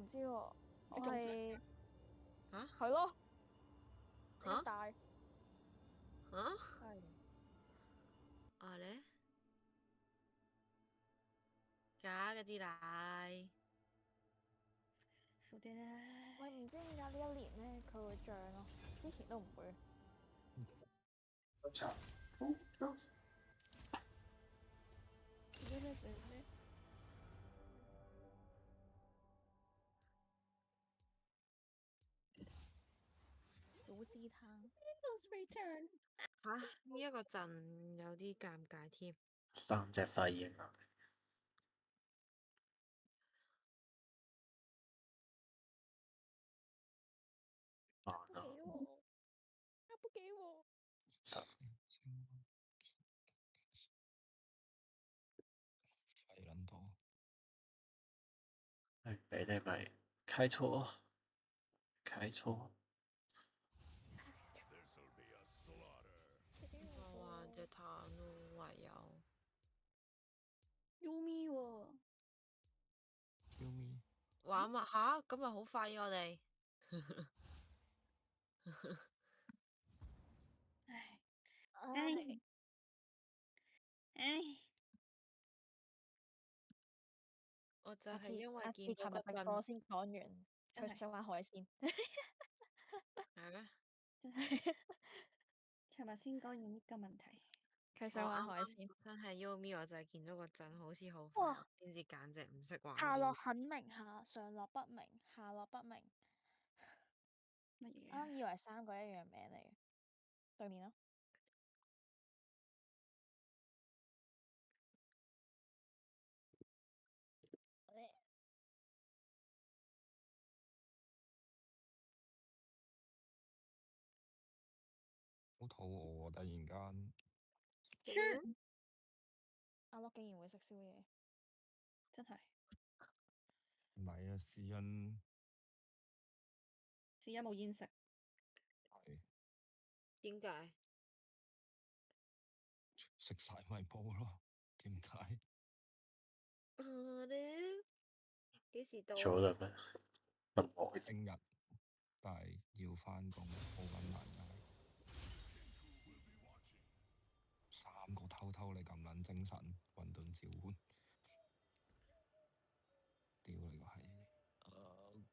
唔知喎，我種係嚇係咯，嚇大嚇係啊咧假嗰啲奶，好啲啦。我唔知點解呢一年咧佢會漲咯，之前都唔會。滷子湯 return 嚇呢一個陣有啲尷尬添。 3隻肺型啊！不幾喎，不幾喎。廢撚到，你哋咪開錯，開錯。我話隻炭咯，唯有 Yumi 喎， Yumi 玩嘛吓，咁咪好廢我哋。唉唉，唉，我就阿係因為阿見到尋日直嗰陣播先講完，真係佢想玩海鮮。係咩？真係尋日先講完呢個問題。佢想玩海鮮。真係 Yumi，我就係見到個陣好似好哇快，先至揀隻唔識玩下落嘅。很明下，上落不明，下落不明。乜嘢啱以為3個一樣名嚟嘅，對面咯。好肚餓啊！突然間，阿樂竟然會食宵夜，真係唔係啊，是因試一冇煙食，係點解？食晒咪煲咯。點解？幾時到早啦咩？咁耐。聽日，但係要返工，好撚難捱。3個偷偷你咁撚精神，混沌召喚，屌你個閪！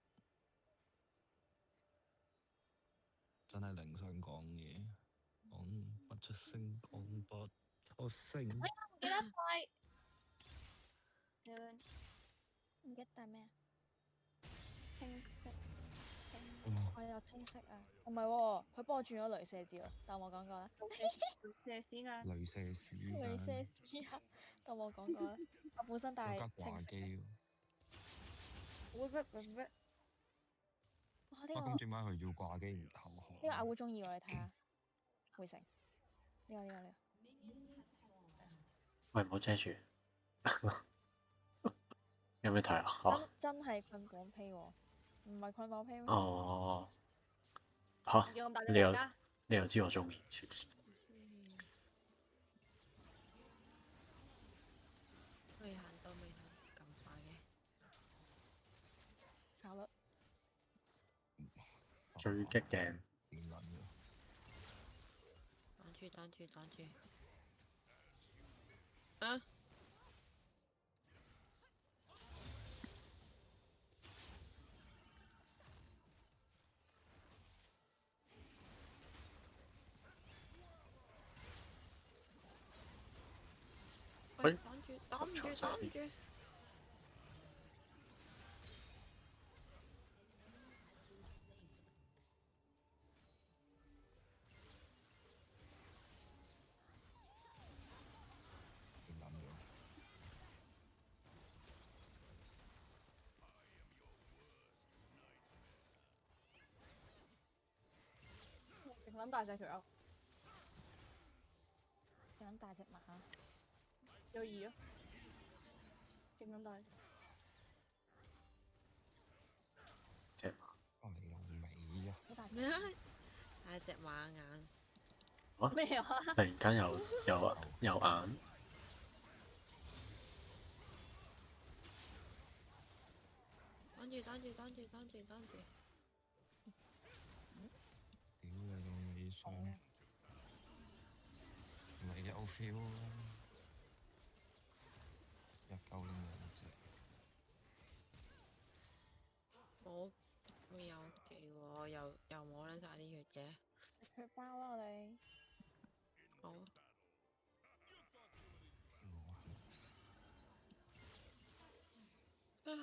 真係零想講嘢，講不出聲，講不出聲。唔記得帶。唔記得帶咩啊？青色，我有青色啊，唔係喎，佢幫我轉咗雷射字喎，但我冇講過啦。射屎啊！雷射屎雷射㗎，字啊，但我冇講過啦。我本身帶有青色嘅。架掛機喎。會乜？哇！啊，咁點解佢要掛機唔投降？呢個阿會中意喎，你睇下。回城。呢個。喂，唔好遮住。有咩睇啊？真係捆綁批喎，唔係捆綁批咩？哦。嚇！要咁大你又隻㗎？你又知我中意？未行到未行咁快嘅。效率。最激嘅。點撚嘅？擋住。啊！喂，擋唔住。點撚嘅？勁撚大隻條友，咁大隻馬。有2啊，勁撚大。隻啊你老味啊！好大隻。咩啊？大隻馬眼。咩話？突然間有眼。擋屌你老味雙，咪有 feel 啦！一鳩拎兩隻，我有技喎，又冇撚晒啲血嘅。食血包啦我哋。好，我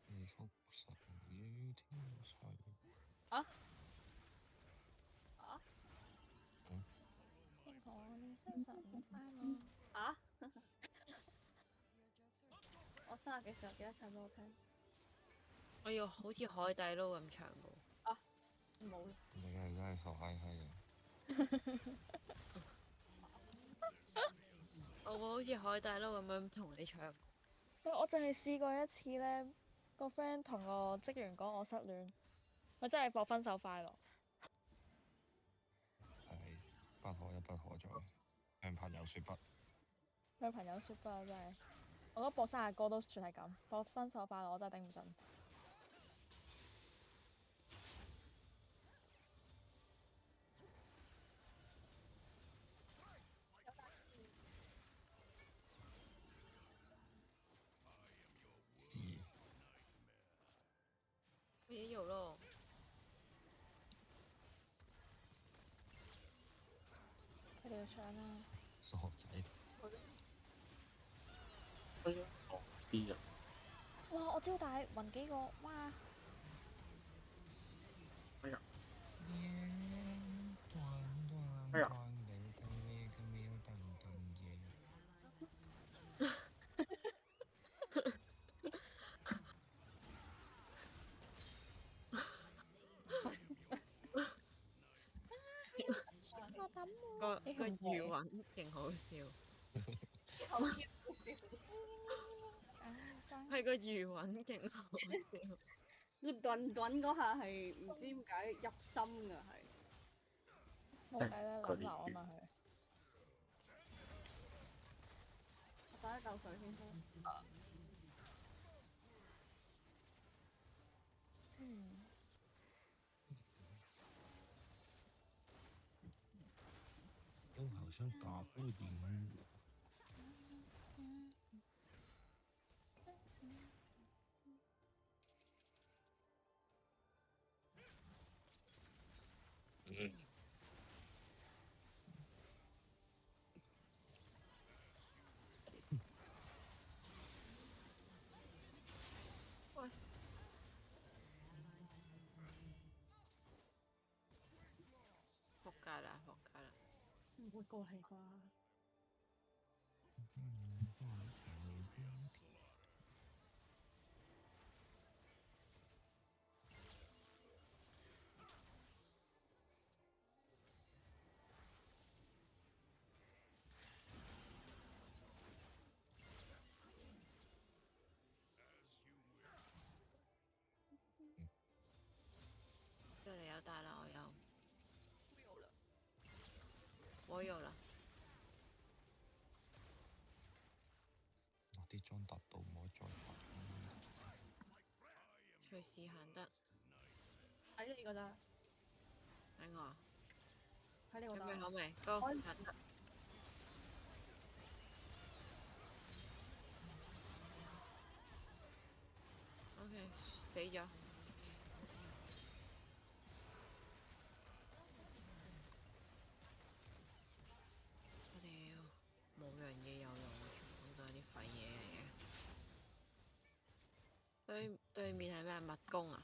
係福神與天齊。啊？希望你生日快樂。啊？我生日嘅時候記得唱俾我聽。我要好似海底撈咁長嘅喎。冇啦。你係真係傻閪閪啊！我會好似海底撈咁樣同你唱。喂，我淨係試過一次咧，個 friend 同個職員講我失戀，佢真係博分手快樂。係不可一不可再，向朋友説不。女朋友説不啊，真係。我覺得播生日歌都算係咁，播分手快樂我真係頂唔順。是我也有咯。佢哋要唱啦。傻仔，我知啊，哇！我招大暈幾個，哇！哎呀，短短哎呀短的等你個秒等等夜。我抌個喎。魚韻勁好笑，係個魚韻勁好笑。佢頓嗰下係唔知點解入心㗎係。冇計啦，諗流啊嘛佢。我打一嚿水先先。嗯。都好像打不贏。喂，仆街啦，仆街啦！唔會過嚟啩？這裡有大佬有，我有啦。我啲裝達到唔可以再發。隨時行得。喺你嗰度，喺我啊，喺你嗰度。準備好未？Go 行得。OK，死咗。我屌，冇樣嘢有用，全部都係啲廢嘢嚟嘅。對面係咩？密宮啊？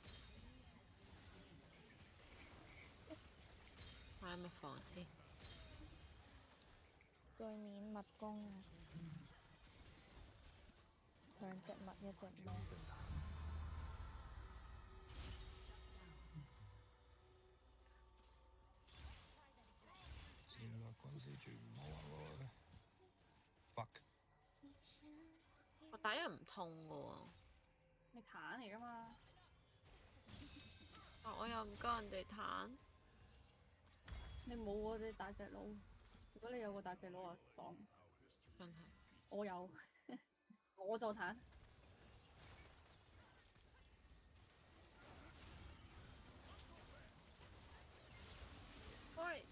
買乜房先？對面蜜蜂啊，兩隻蜜一隻魔。戰略軍事住唔好啊！Fuck！我打人唔痛嘅喎，你彈嚟㗎嘛？但我又唔夠人哋彈。你冇嗰隻大隻佬，如果你有個大隻佬啊，爽。真係。我有，冇我做坦。喂，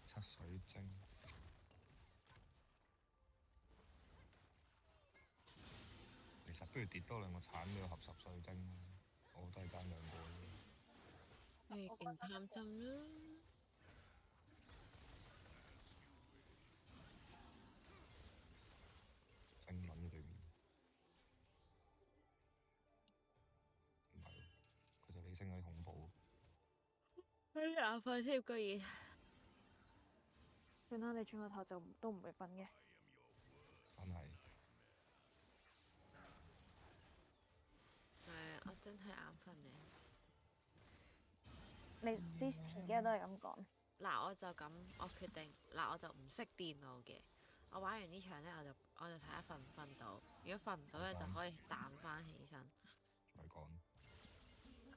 七水晶。其實不如跌多兩個鏟俾我合十水晶，我都係爭兩個啫。你勁貪心啦！精品裏面唔係，佢就理性嗰啲恐怖。眼瞓添，居然。算啦，你轉個頭就都唔會瞓嘅。真係係啊，我真係眼瞓咧。你之前幾日都係咁講。嗱，我就咁，我決定嗱，我就唔識電腦嘅。我玩完呢場咧，我就睇下瞓唔瞓到。如果瞓唔到咧，就可以彈翻起身。再講。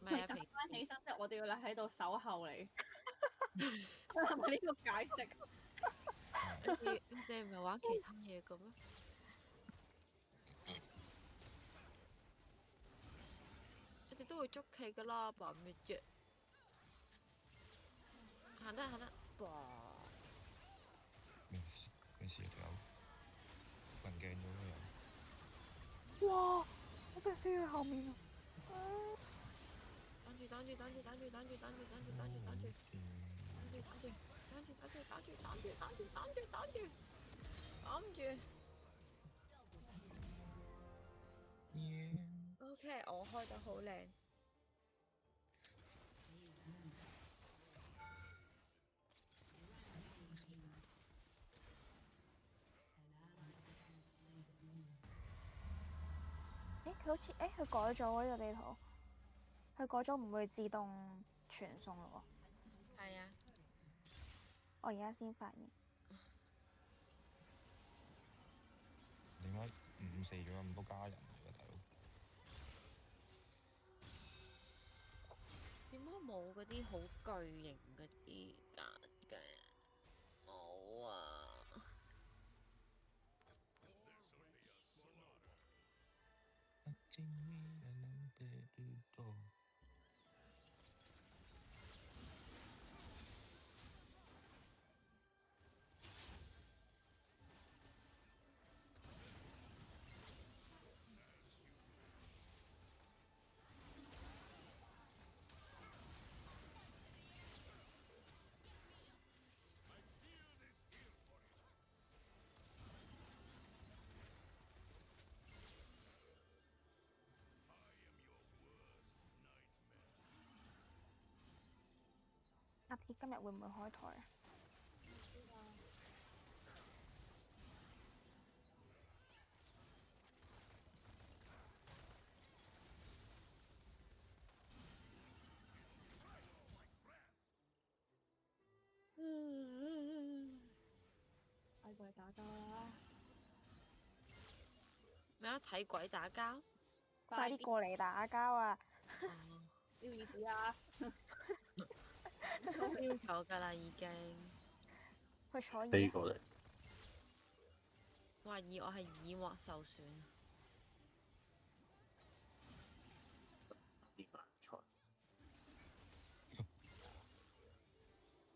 咪啊，平翻起身即係我哋要喺度守候你，係咪呢個解釋？你哋唔係玩其他嘢嘅咩？你哋都會捉棋噶啦，扮咩啫？行得行得，哇！咩事啊條友？人鏡咗個人。哇！我俾人飛去後面啊！擋住擋住擋住擋住擋住擋住擋住擋住擋住。OK，我開得好靚。佢好似佢改咗喎呢個地圖，佢改咗唔會自動傳送咯喎。係啊。我而家先發現。點解5-4咗咁多家人嚟㗎大佬？點解冇嗰啲好巨型嗰啲架嘅？冇啊！阿 P 今日會唔會開台啊？快過嚟打交啦！咩啊？睇鬼打交？快啲過嚟打交啊！哦，要意思啊！要求㗎啦已經。去坐椅啊。飛過嚟，懷疑我係耳膜受損。啲白菜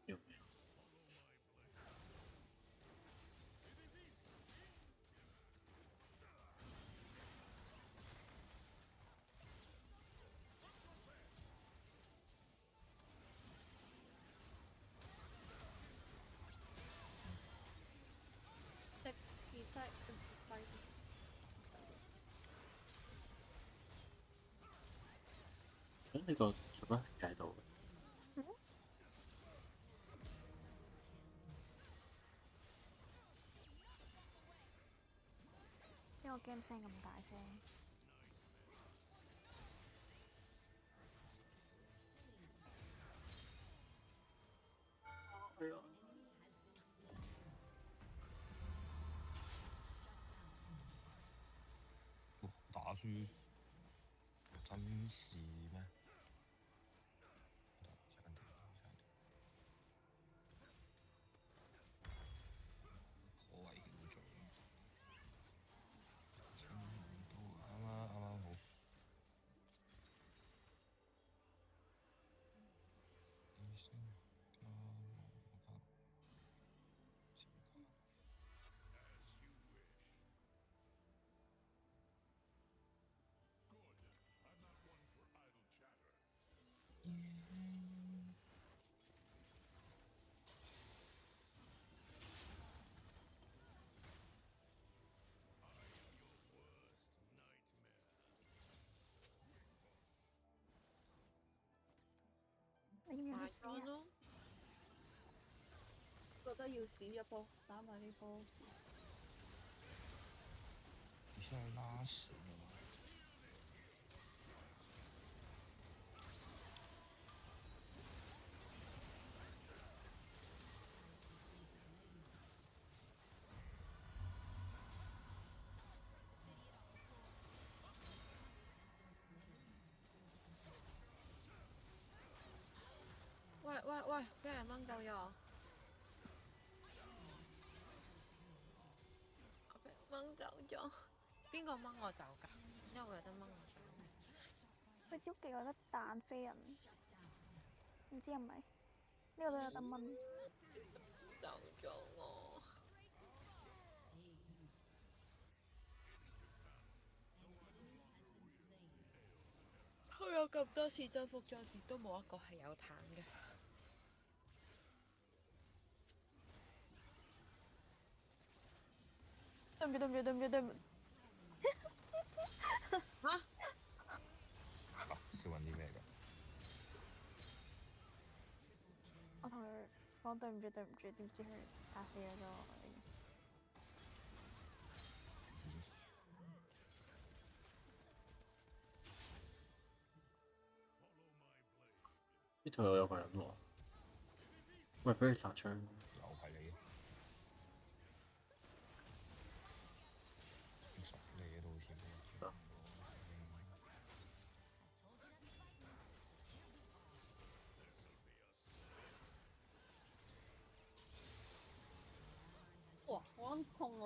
要咩？即意識細。咁呢個做乜解到嘅？因為我 game 聲咁大聲。係啊。打輸真是咩？講咯。覺得要試一波，打埋呢波。你现在拉屎了吗？喂喂喂，俾人掹走咗我！我俾人掹走咗。邊個掹我走㗎？因為我有得掹我走。佢招技有得彈飛人，唔知係咪？呢個都有得掹。走咗我。我有咁多次征服咗節，都冇一個係有彈嘅。對唔住對唔住對唔住對唔住。嚇！笑緊啲咩㗎？我同佢講對唔住對唔住，點知佢打死咗我。呢度有個人喎，喂，俾佢殺槍。又係你，其實你都好似冇。哇，好撚痛喎！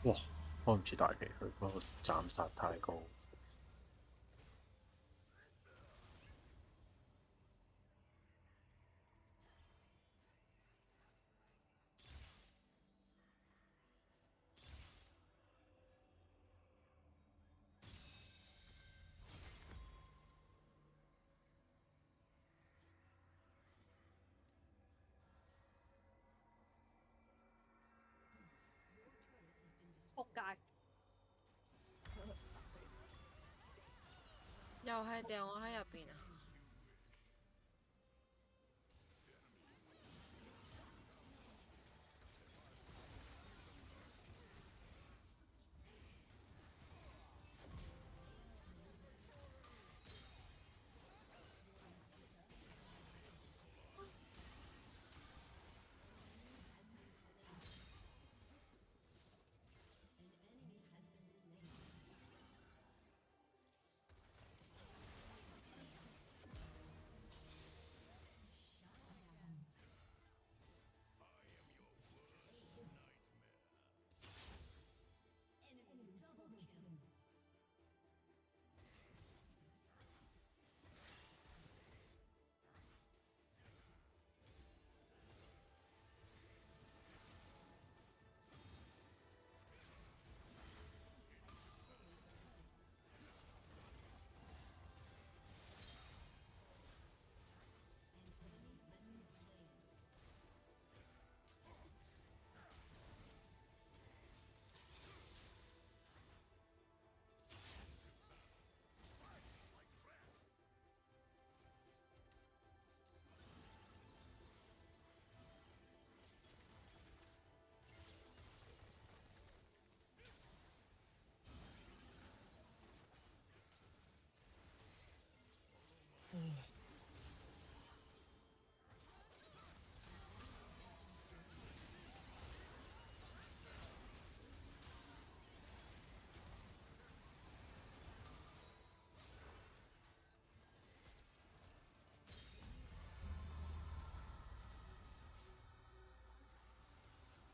哇！開唔住大旗，佢嗰個斬殺太高。仆街！又係掉我喺入邊啊！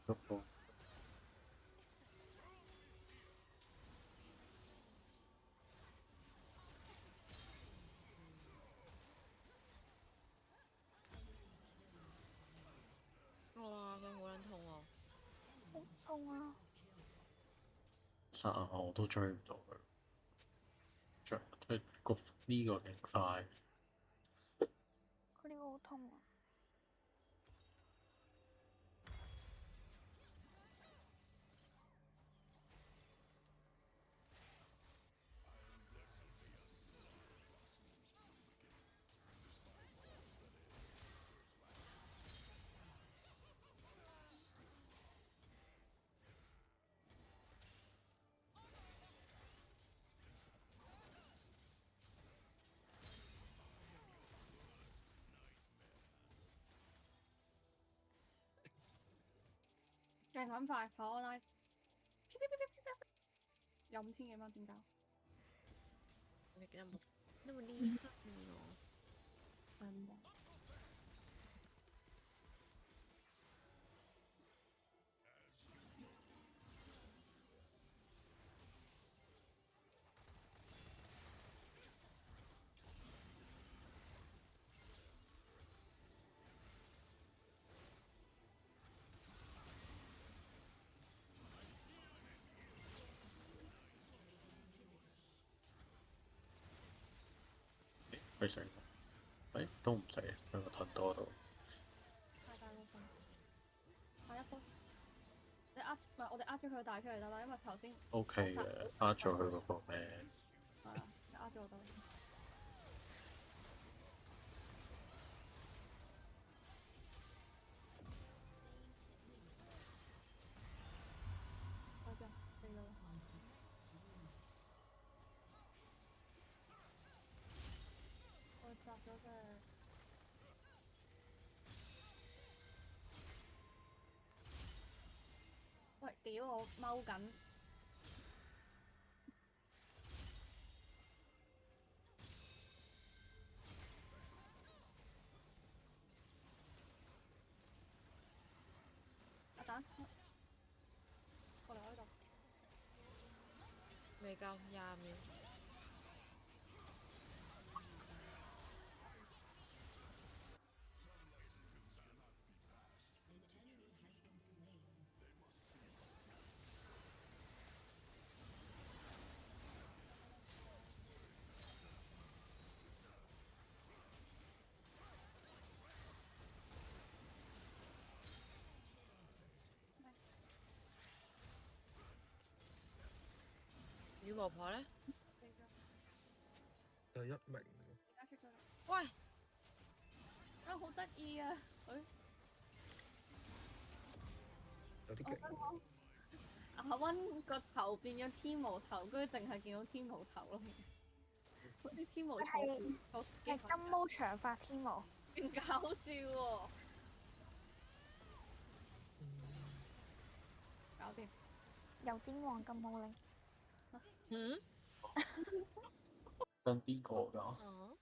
嗰個哇！佢好撚痛喎！好痛啊！殺我都追唔到佢，追佢個呢個勁快。佢呢個好痛啊！勁撚快跑 online，有5000幾蚊點搞？你那麼厲害哦！真的。佢成，都唔使，佢個盾多到。太大個份，下一波。你呃唔係我哋呃咗佢帶出嚟得啦，因為頭先 OK 嘅，呃咗佢嗰個咩？係啊，你呃咗我得啦。快啲，死咗啦！我殺咗佢。喂，屌我踎緊。阿蛋，過嚟我呢度。未夠20秒。羽巫婆咧？死咗。第1名。而家出咗嚟。喂！啊，好得意啊！佢有啲勁。阿溫個頭變咗天毛頭，跟住淨係見到天毛頭咯，好似天毛草個係金毛長髮天毛，勁搞笑喎！搞掂。油尖旺金毛領。嗯？跟邊個㗎？哦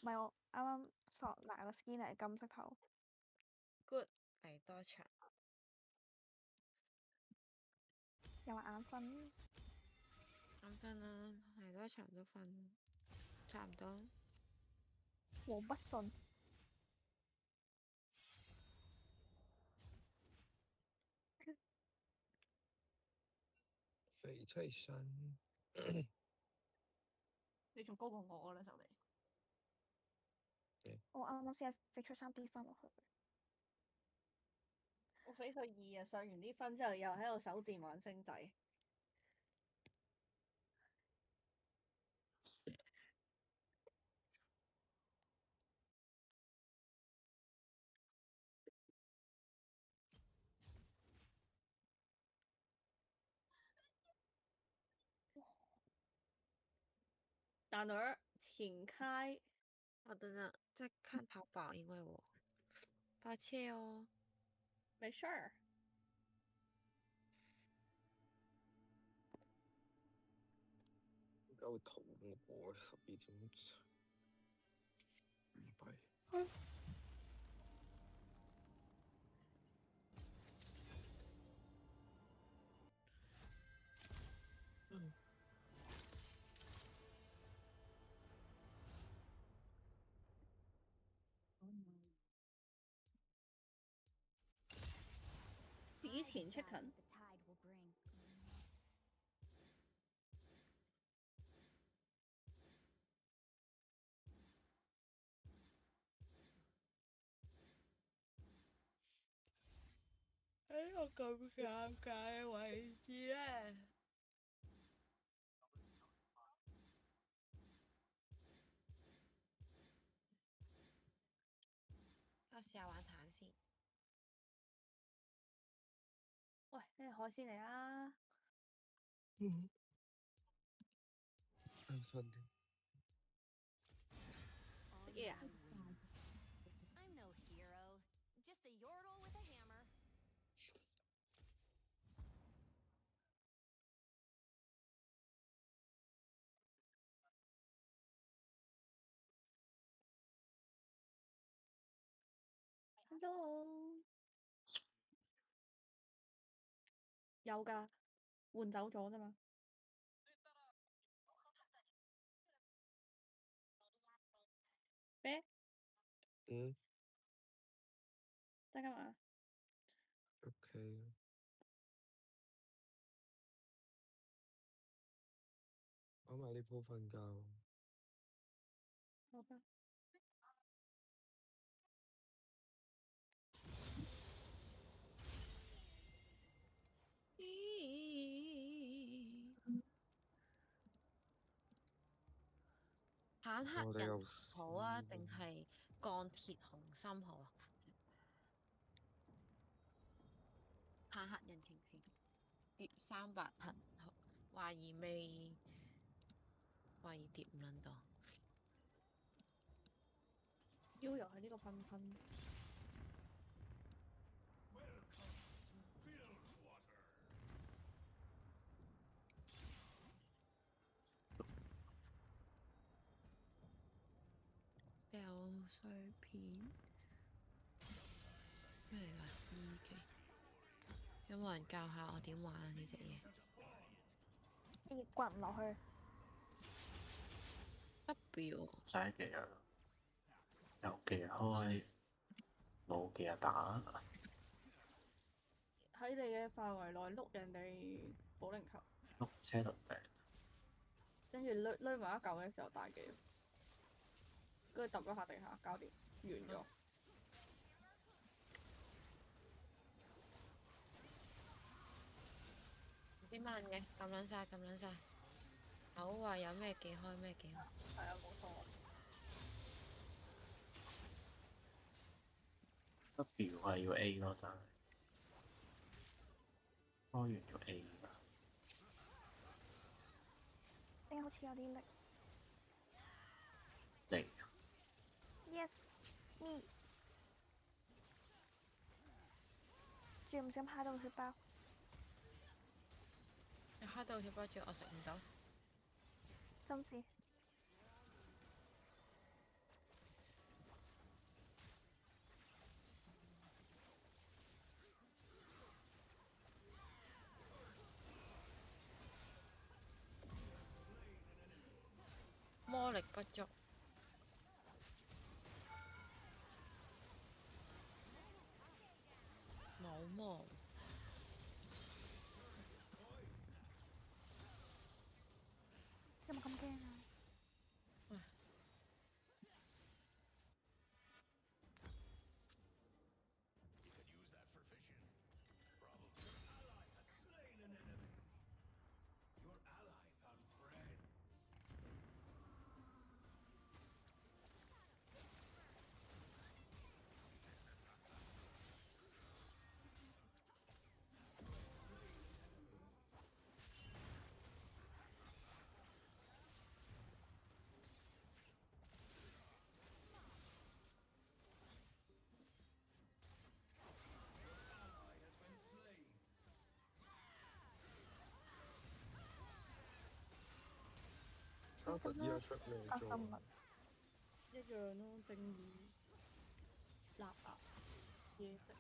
唔係我啱啱索拿個 skin 係金色頭， ，good 嚟多場。又話眼瞓。眼瞓啦，嚟多場都瞓，差唔多。我不信。翡翠山。你仲高過我啦，就嚟。我啱啱先係飛出3D 分落去。我翡翠2啊，上完啲分之後又喺度手賤玩星仔。大女儿前開，好的呢，在看淘宝，因為我抱歉哦。沒事兒。點解會肚餓？12點唔閉。史前 chicken。喺個咁尷尬嘅位置咧。我試下玩彈先。喂，呢係海鮮嚟啊！眼瞓添。食嘢啊！ I'm no hero, just a yordle with a hammer. 都有㗎，換走咗啫嘛。咩？嗯真㗎嘛？ ，OK。我埋呢鋪瞓覺。好吧。坦克人我哋又好啊，定係鋼鐵雄心好啊？坦克人情先，疊300層，懷疑未，懷疑疊唔撚到。腰又係呢個噴噴。掉碎片咩嚟㗎？E 技有冇人教下我點玩啊？呢隻嘢你掘唔落去， W 使技啊，有技開，冇技打。喺你嘅範圍內碌人哋保齡球，碌車輪餅，跟住攆埋一嚿嘅時候大技，跟住揼咗下地下，搞掂，完咗。啲慢嘅，撳撚晒，撳撚晒。好話有咩技開咩技開。係啊，冇錯。 W 係要 A 咯，真係開完要 A 㗎。你好似有啲力。嚟 Yes me。仲唔想拍到血包？你開到血包住，我食唔到。真是。魔力不足。冇毛。有冇咁驚啊？卡特依家出咩裝？一樣咯，正義、臘鴨、嘢食。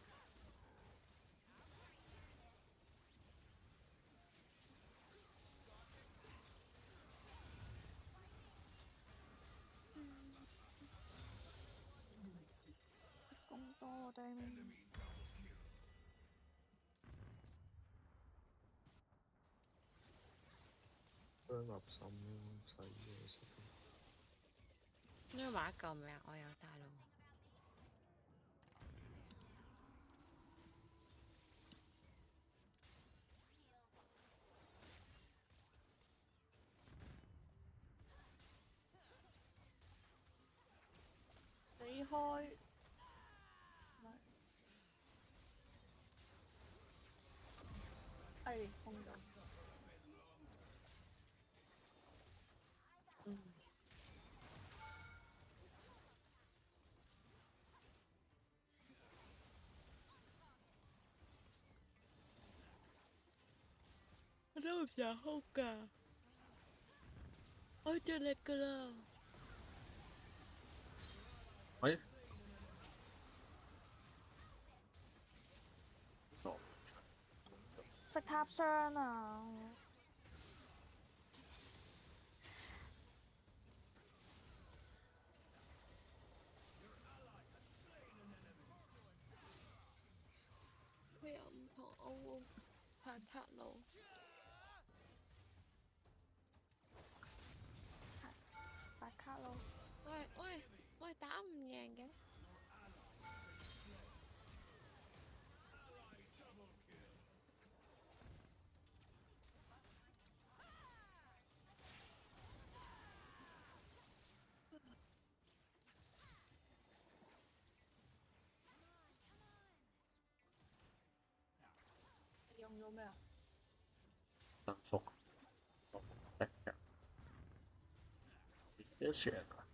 咁多喎對面。雙立心咯，細嘢食。呢個買一嚿未啊？我有帶咯喎。你開。哎，空咗。嗯。我都唔想哭㗎，我盡力㗎啦。喂，插傷啊！佢又唔同我行塔路。白卡咯，喂，打唔贏嘅。你用咗咩啊？幸福。別選啦。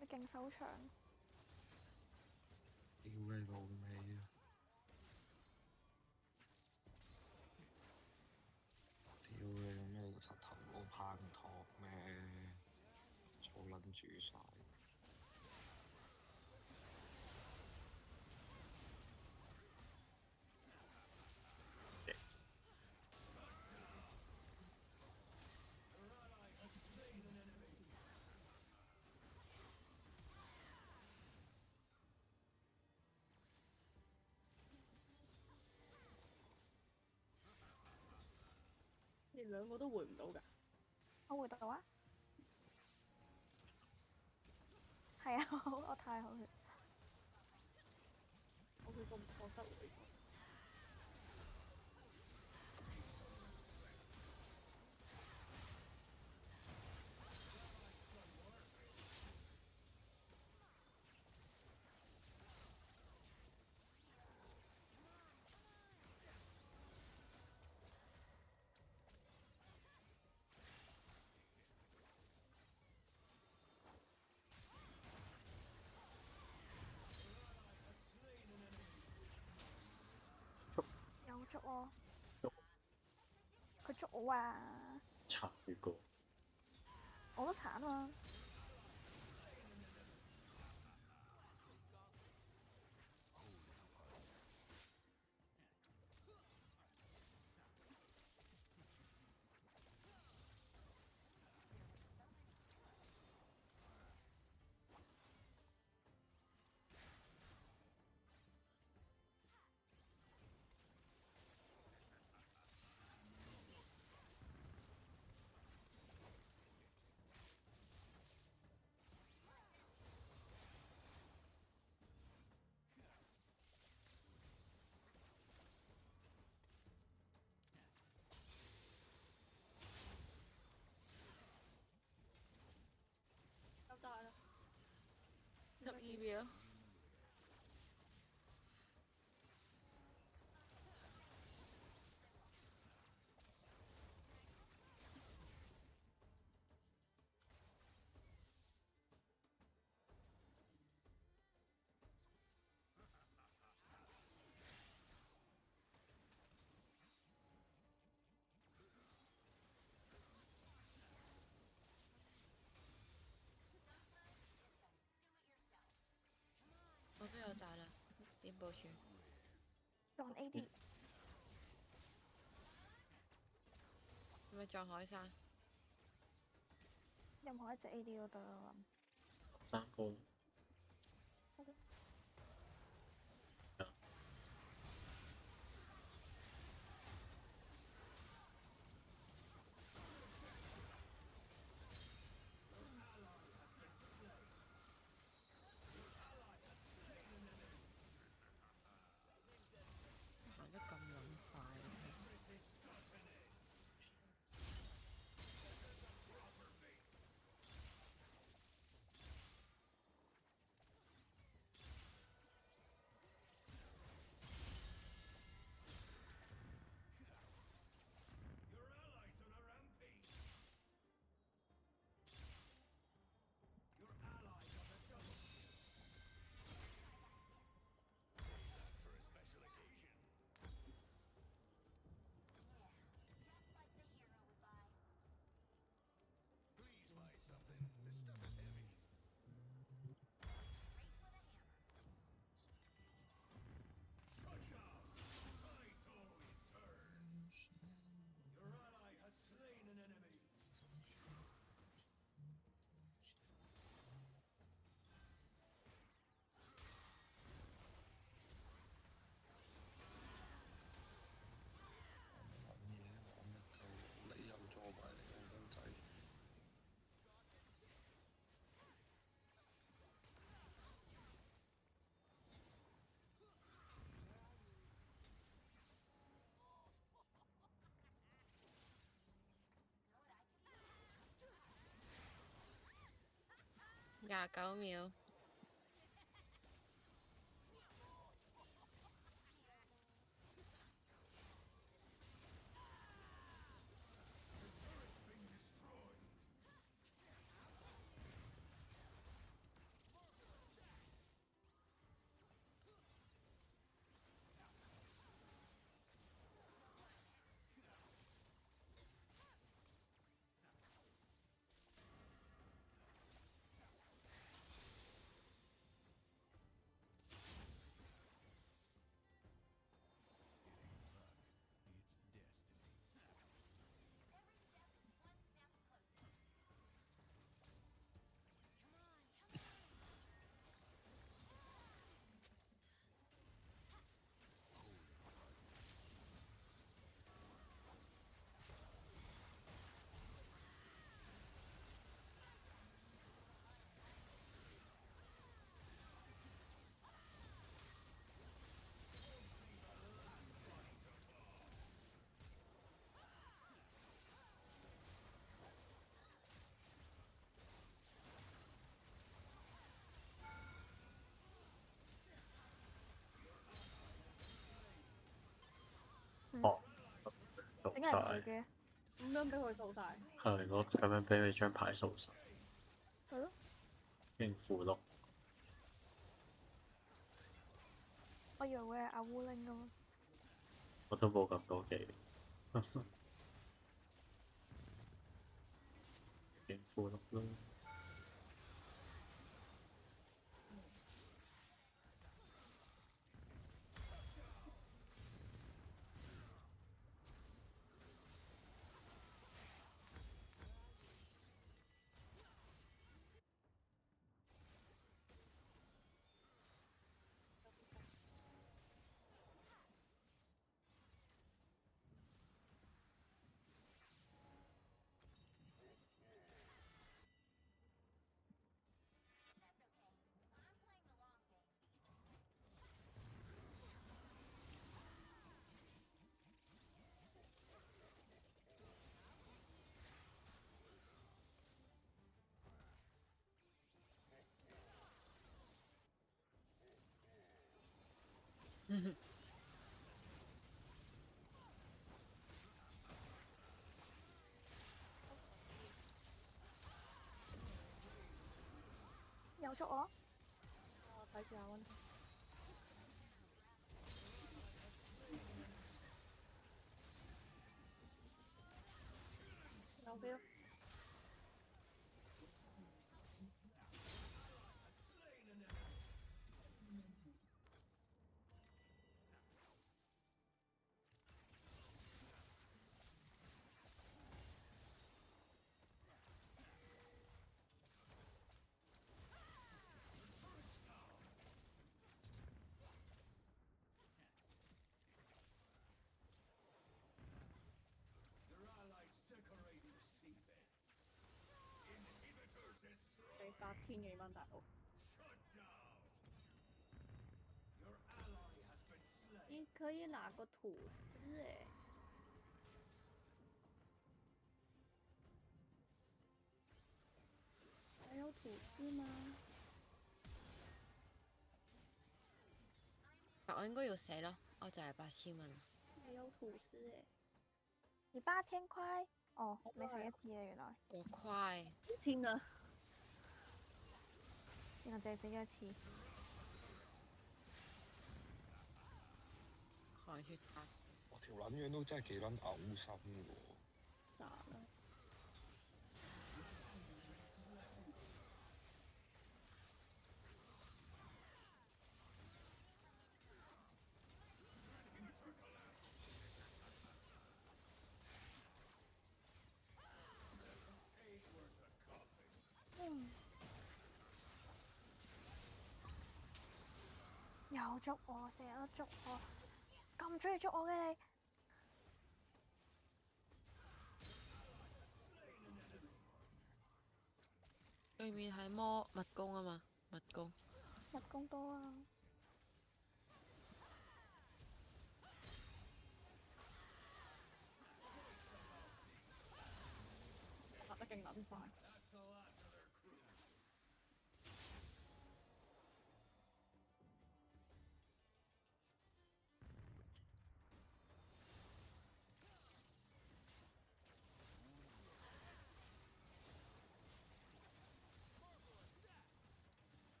佢勁手長，屌你老味啊！屌你老咩老柒頭佬攀托咩？坐撚住晒。你兩個都回唔到㗎。我回到啊！係啊，我太好血。我佢咁錯失回。有捉我捉，佢捉我啊！殘血個。我都慘啊！交大啦。 12秒。我都有大啦，點部署？撞 AD，係咪撞海山？任何一隻 AD 都得啦。3個。行得咁撚快嘅。29秒。哦，做點解晒唔自己？咁樣俾佢做晒。係我咁樣俾你張牌掃晒，係咯，應付咯。我以為會係阿烏拎㗎嘛。我都冇咁多技，應付咯。有捉我？我睇住阿温。有 feel。死8000幾蚊大佬。咦，可以拿個吐司誒？還有吐司嗎？我應該要死咯，我就係8000蚊。沒有吐司誒。你8000塊？哦，你死一次啊原來。我快，天啊！原來淨係死咗一次。寒血塔。我條撚樣都真係幾撚嘔心嘅喎。咋啦？又捉我，成日都捉我，咁中意捉我嘅你。對面係蜜宮啊嘛，蜜宮。入攻多啊！拍得勁撚快。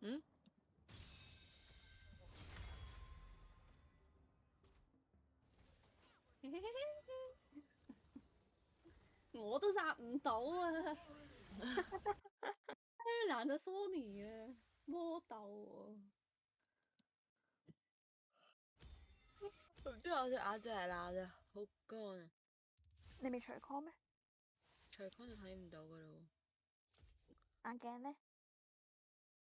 嗯？我都殺唔到啊！難得 Sony 啊，魔鬥喎。唔知我隻眼真係爛啊，好乾啊！你未除 con 咩？除 con 就睇唔到噶咯眼鏡呢？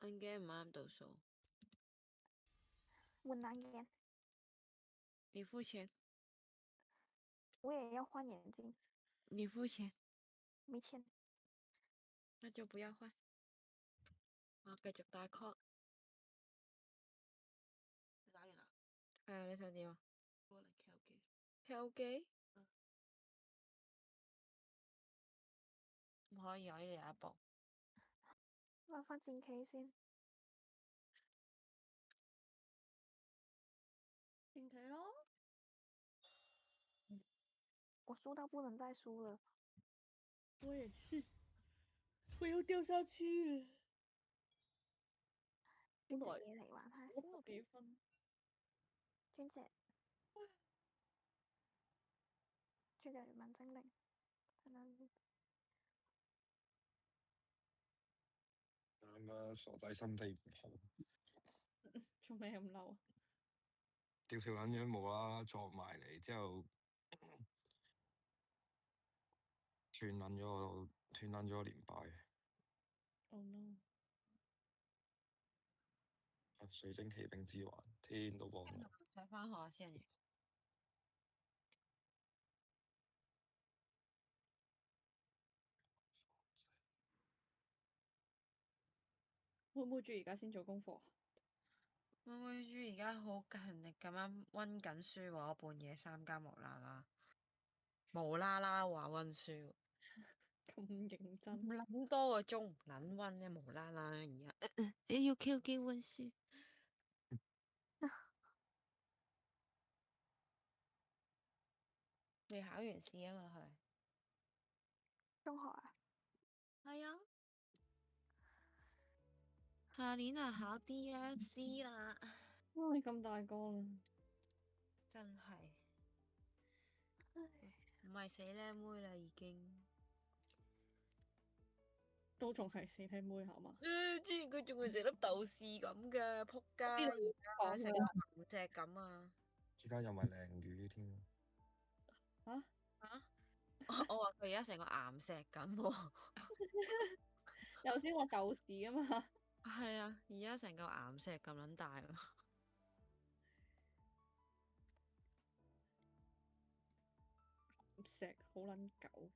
喎，眼鏡唔啱度數。換眼鏡。你付錢，我也要換眼鏡，你付錢，沒錢。那就不要換。我繼續打 call。你打完啦？係啊，你想點啊？過嚟 K O 機。K O 機？唔可以啊！呢度有一部。玩翻戰棋先。戰棋咯。我輸到不能再輸了。我也是，我又掉下去了。轉隻本來嘢嚟玩下我先。幾分？轉隻原文精靈。等等啱啊！傻仔心地唔好，做咩咁嬲啊？條條撚樣無啦啦撞埋嚟之後，斷撚咗個連敗。Oh no！水晶騎兵之環，天都幫我。使翻學先嘅。妹妹豬而家先做功課。妹妹豬而家好勤力咁樣温緊書喎，我半夜3更無啦啦話温書，咁認真。唔撚多個鐘唔撚温咧，無啦啦而家你要 Q 機温書。未考完試啊嘛佢。中學啊？係啊。下年啊考 DSE 啦。你咁大個啦。真係。唔係死靚妹啦已經。都仲係死睇妹好嘛？之前佢仲係成粒豆豉咁嘅，仆街！而家成個岩石咁啊！而家有埋靚魚添。嚇？我話佢而家成個岩石咁喎。頭先話豆豉啊嘛。係啊，而家成個岩石咁撚大喎。石好撚狗。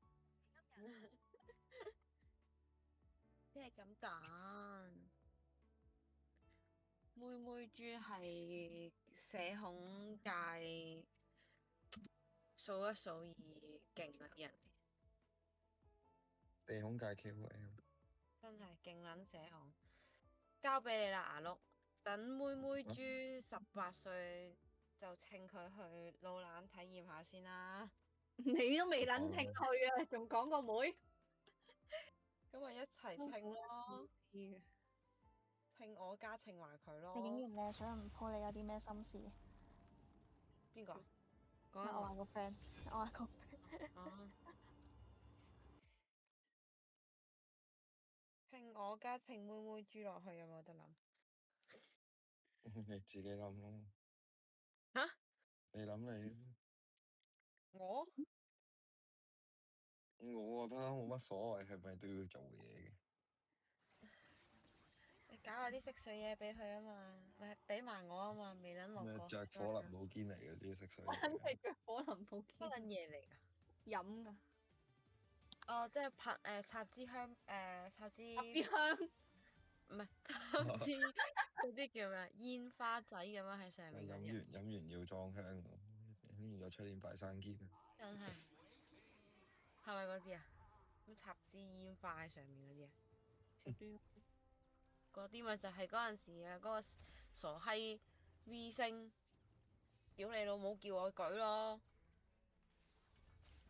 即係咁講，妹妹豬係社恐界數一數二勁嗰啲人嚟，地孔界 KOL。真係勁撚社恐。交俾你啦，牙碌。等妹妹豬18歲就稱佢去老蘭體驗下先啦。你都未撚稱佢啊，仲講個妹？咁咪一齊稱咯，知嘅。稱我家稱埋佢咯。你竟然咧想唔鋪你有啲咩心事？邊個啊？講我緊我話個 friend，我話個 friend。哦。稱我家稱妹妹豬落去有冇得諗？你自己諗咯。嚇？你諗你。我我啊，不嬲冇乜所謂，係咪都要做嘢嘅？你搞下啲色水嘢俾佢啊嘛，咪俾埋我啊嘛，未撚落咩過。着火林寶堅尼嗰啲色水真嘢。係着火林寶乜撚嘢嚟㗎？飲㗎。哦，即係噴插支香插支支香。唔係插支嗰啲叫咩煙花仔咁樣喺上面嗰啲啊。飲完要裝香喎，飲完咗出年拜山堅啊！真係係咪嗰啲啊？咁插支煙花喺上面嗰啲啊？嗰啲咪就係嗰陣時啊，嗰個傻閪 V 星，屌你老母叫我舉咯！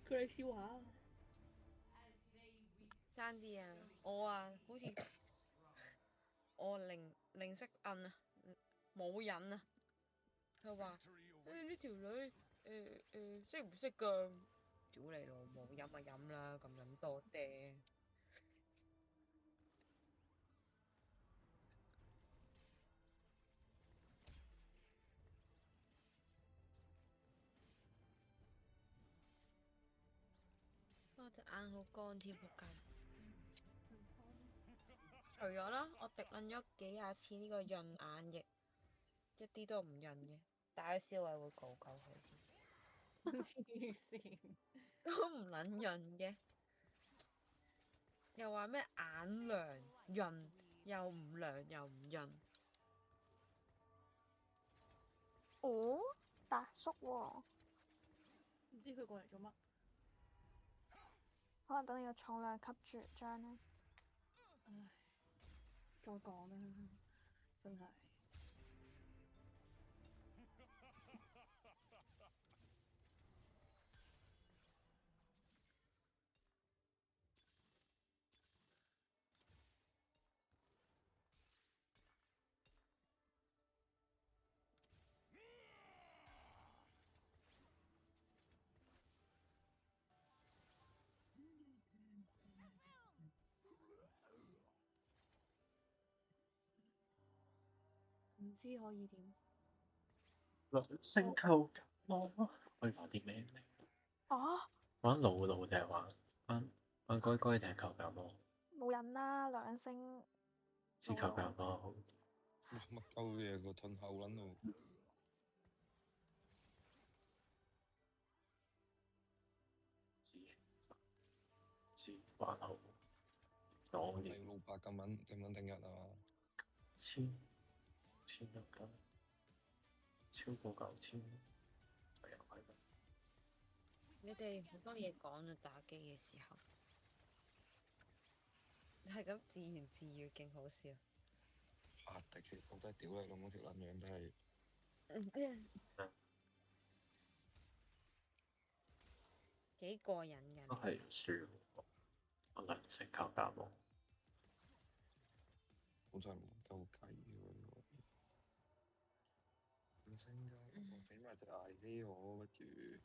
佢哋笑下。爭啲啊！我啊，好似我零識摁啊，冇癮啊。佢話：呢條女識唔識㗎？屌你老母，飲就飲啦，咁撚多爹。我隻眼好乾添，仆街。除咗啦，我滴撚咗幾廿次呢個潤眼液，一啲都唔潤嘅，但係消委會告佢先，黐線。都唔撚潤嘅。又話咩眼涼潤，又唔涼又唔潤。哦，達叔喎，唔知佢過嚟做乜？可能等你個重量吸住張呢。唉，再講啦，真係。唔知可以點？兩星扣緊咯，可以玩啲咩嚟？啊，玩老定係玩該該定係扣緊咯？冇人啦，兩星先扣緊咯。乜鳩嘢個盾後撚到知玩好講你嘢老伯咁撚定日啊嘛？千得得，超過9000，係啊係啊。你哋好多嘢講啊！打機嘅時候，係咁自言自語，勁好笑。啊！其實我真係屌你老母條撚樣，真係幾過癮嘅。都係輸喎，我零星扣緊咯。好真係唔夠計喎！唔升㗎，我俾埋隻艾希我不如。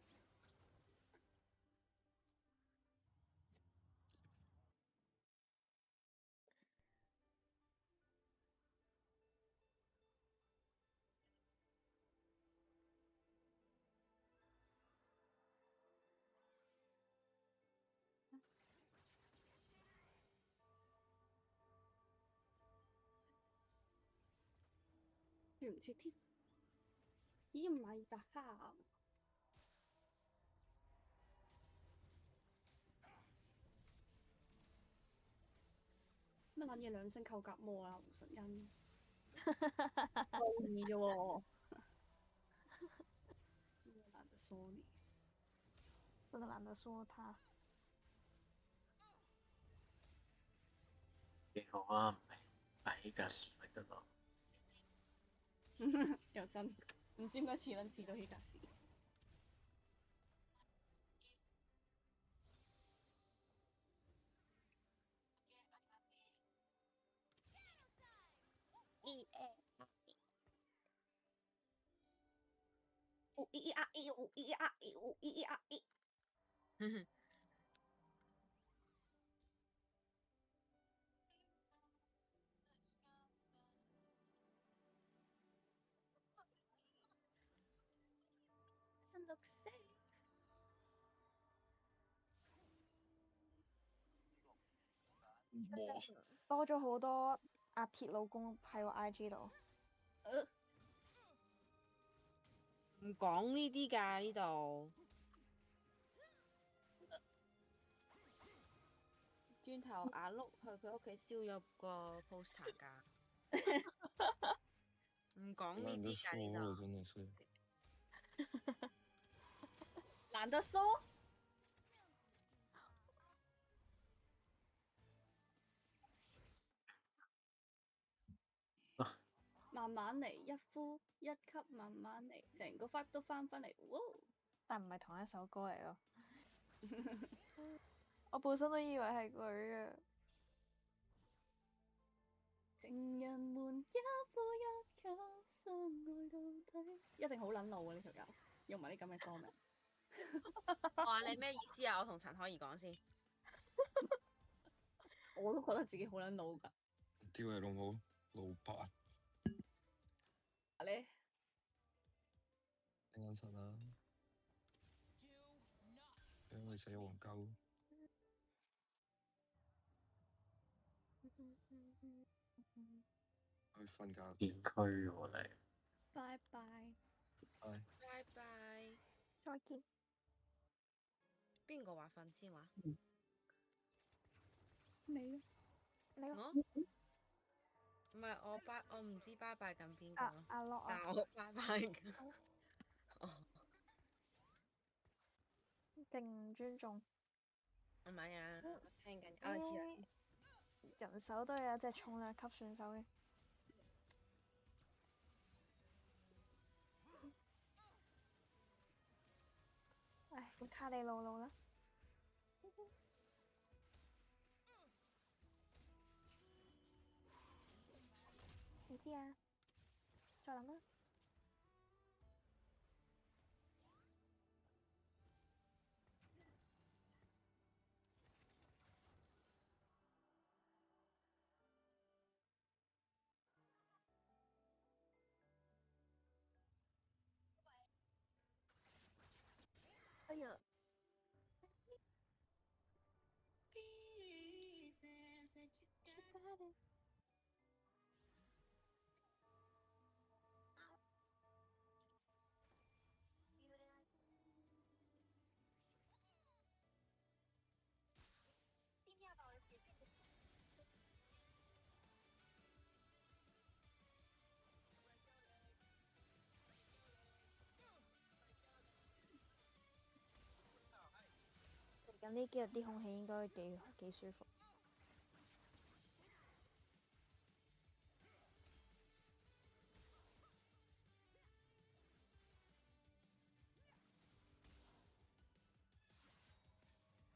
算唔算添？咦，唔係㗎哈！乜撚嘢兩星扣夾魔啊？胡淑欣，高二啫喎，懶得梳你。真的懶得說他。幾好啊，係架事咪得咯。又真，唔知點解似撚似到希格斯。新綠色。哇！多咗好多阿鐵老公喺我 IG 度。唔講呢啲㗎呢度。轉頭阿碌去佢屋企燒咗個 poster 㗎。唔講呢懶得啲㗎呢說了，度。真的是。懶得梳。慢慢嚟，一呼一吸，慢慢嚟，成個 vibe 都翻返嚟。哇！但唔係同一首歌嚟咯。我本身都以為係佢嘅。情人們一呼一吸，相愛到底。一定好撚老啊！呢條友用埋啲咁嘅歌名。哇！你咩意思啊？我同陳可怡講先。我都覺得自己好撚老㗎。屌你老母，老八，你頂緊實啦！因為死黃鳩，去瞓覺健區喎你。拜拜。唉，拜拜。再見。邊個話瞓先話？你你咯。我唔係我唔知拜拜緊邊個咯，阿樂啊，但係我拜拜緊。哦，勁唔尊重。唔係啊，我聽緊。啊，其實人手都有一隻重量級選手嘅。唉，咁卡你路路啦。唔知啊，再諗啦。哎呀！嚟緊呢幾日啲空氣應該幾舒服。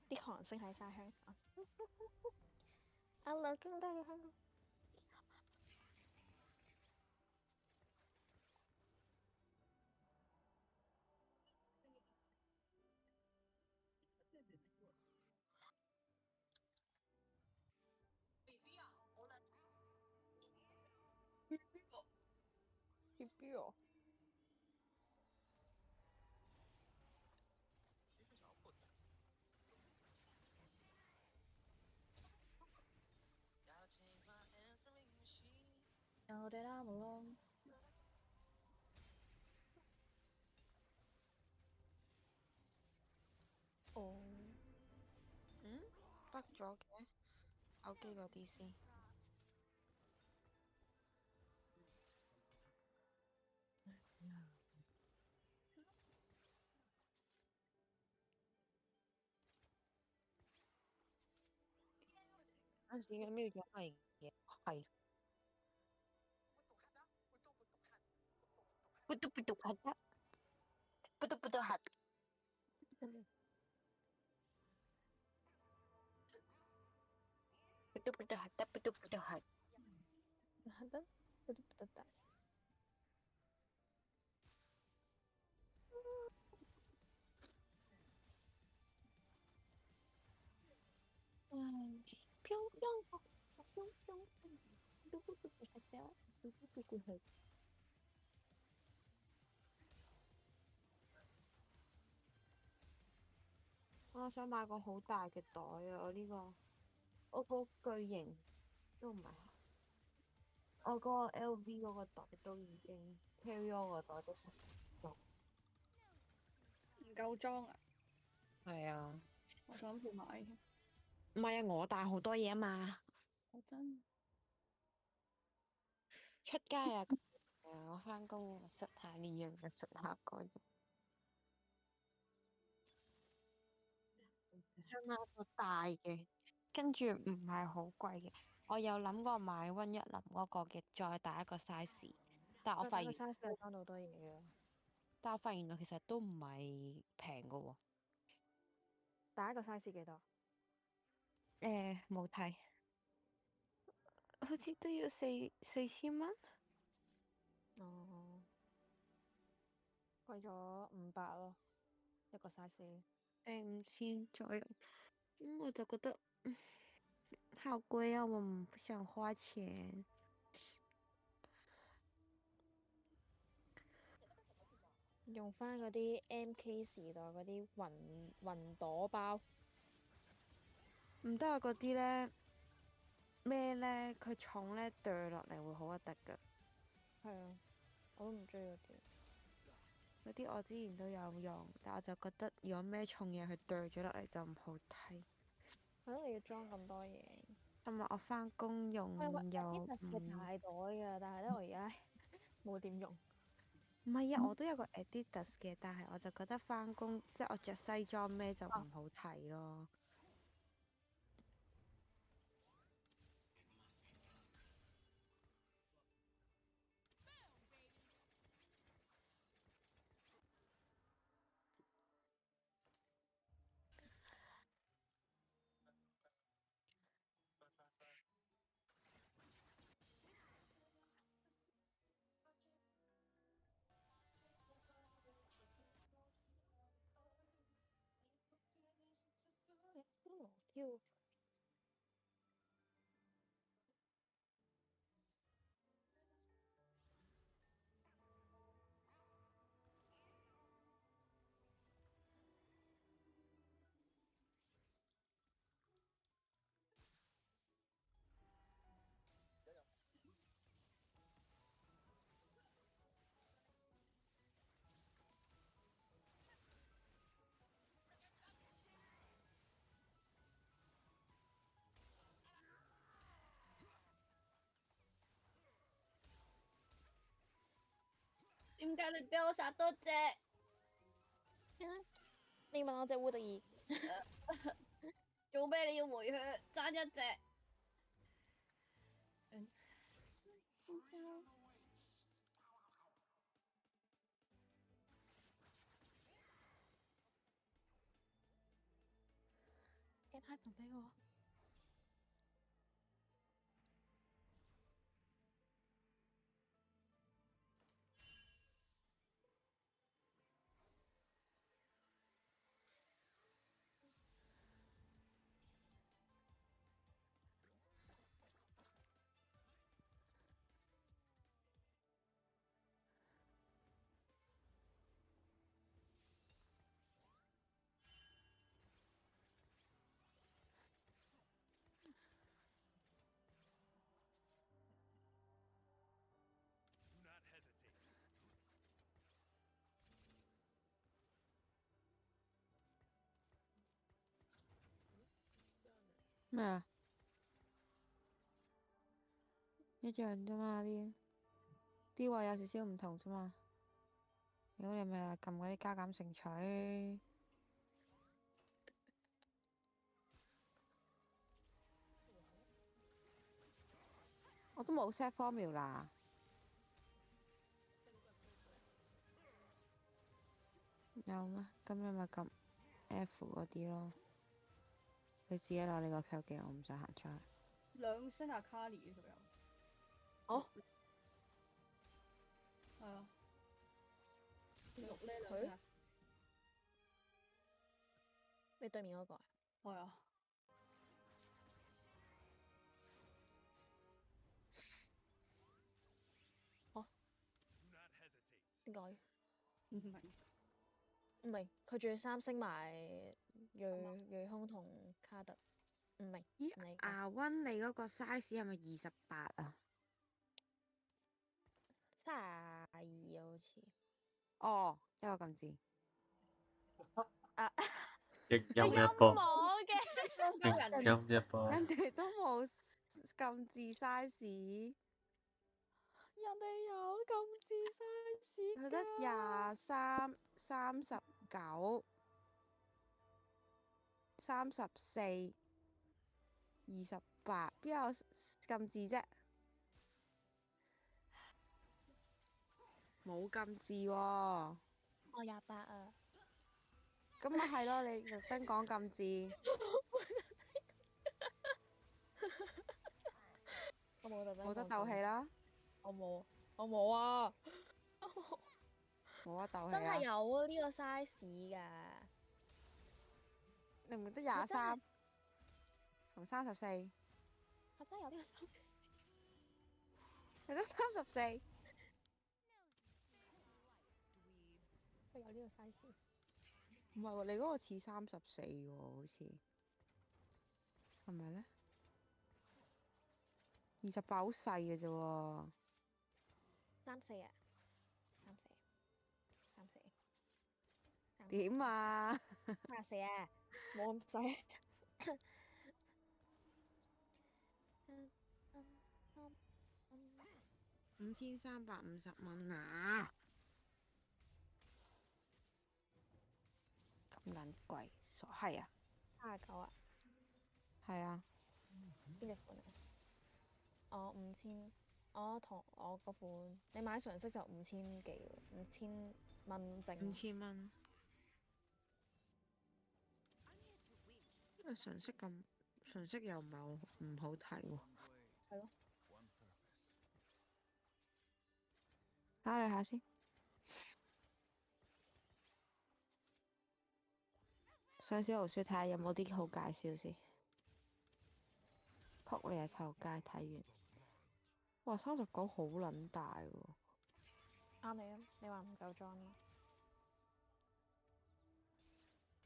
啲韓星喺晒香港。阿劉京都喺香港。BB 哦。我哋啦，冇咯。哦，北咗嘅手機嗰啲先。啊，點解咩咗係嘅？係。不嘟不嘟係得，不嘟不嘟係。不嘟不嘟係得，不嘟不嘟係。好的，不得不得的。唉，飄飄飄飄飄，嘟嘟嘟嘟係得，嘟嘟嘟嘟係。我想買個好大嘅袋啊！我個巨型都唔係，我嗰個 LV 嗰個袋都已經 carry on 個袋都唔夠裝啊！係啊，我仲諗住買添。唔係啊，我帶好多嘢啊嘛，我真出街啊，咁我翻工啊，塞下呢樣，塞下嗰樣，想買個大嘅，跟住唔係好貴嘅。我有諗過買溫一林嗰個嘅，再大一個 size，但我發現，個 size 係裝到好多嘢嘅。但我發現原來其實都唔係平噶喎。第一個 size 幾多？冇睇，好好似都要4000蚊。哦，貴咗500咯，一個 size。 5000左右。我就覺得，好貴啊！我不想花錢。用翻嗰啲 MK 時代嗰啲雲朵包。唔得啊！嗰啲咧咩咧，佢重咧墜落嚟會好核突㗎。係啊，我都唔中意嗰啲。嗰啲我之前都有用，但我就覺得如果孭重嘢佢墜咗落嚟就唔好睇。係咯，你要裝咁多嘢。同埋我返工用我有個又 Adidas 嘅大袋㗎，但係咧我而家冇點用。唔係啊，我都有個 Adidas 嘅，但係我就覺得返工即係我着西裝孭就唔好睇咯。都冇挑。點解你俾我殺多隻？你問我隻烏特爾。做咩你要回血？爭一隻。先生。嘅牌唔俾我。咩啊？一樣啫嘛，啲位有少少唔同啫嘛。如果你咪係撳嗰啲加減乘除，我都冇 set formula。有咩？咁你咪撳 F 嗰啲咯。你自己攞你個 Q 記，我唔想行出去。 2星阿卡莉佢有。哦。係啊。6呢2佢星啊。你對面嗰個啊？係啊。點解？唔明。唔明，佢仲要3星埋瑞空同卡特。唔明。咦，唔理解。阿温你嗰個 size 係咪28啊？ 32啊，好似。哦，一個撳字。啊。勁係音音一波，網嘅。勁音一波。人哋都冇撳字 size。人哋有咁字 size 佢得23、39、34、28，邊有撳字啫？冇撳字喎。我28啊。咁咪係咯，你特登講撳字。我冇特登冇得講準時。鬥氣啦，我冇，我冇啊！冇得鬥真係氣啊！有呢個 size 㗎，你唔得佢真係23同34，佢真係有呢個 size。你得34，佢有呢個 size。唔係喎，你嗰個似34喎，好似係咪咧？28好細嘅啫喎， 34啊，34，34，點啊？ 34啊，冇咁細。5350蚊啊！咁撚貴，傻係啊！ 39啊，係啊，邊隻款啊？我5000，我同我嗰款，你買常識就5000幾喎，5000蚊整。 5000蚊。因為常識又唔係好唔好睇喎。係咯。考慮下先。上小紅書睇下有冇啲好介紹先。撲你啊臭街！睇完，哇39好撚大喎。啱你啊！你話唔夠裝咯。